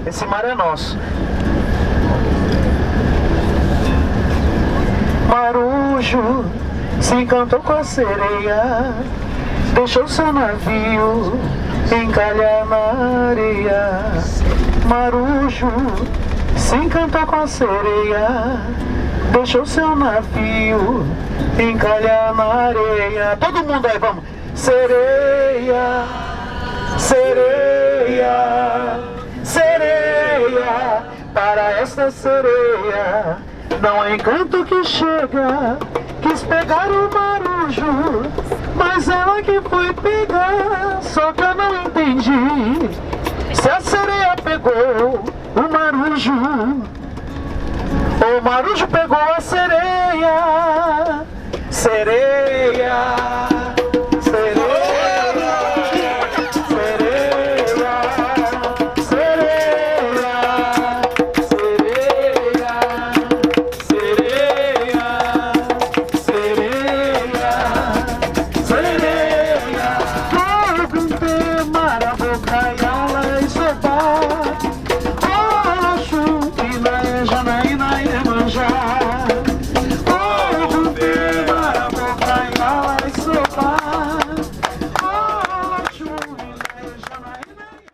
Esse mar é nosso. Marujo se encantou com a sereia, deixou seu navio encalhar na areia. Marujo se encantou com a sereia, deixou seu navio encalhar na areia. Todo mundo aí, vamos. Sereia, sereia, sereia, para esta sereia não há encanto que chega. Quis pegar o marujo, mas ela que foi pegar. Só que eu não entendi se a sereia pegou o marujo ou o marujo pegou a sereia. Sereia,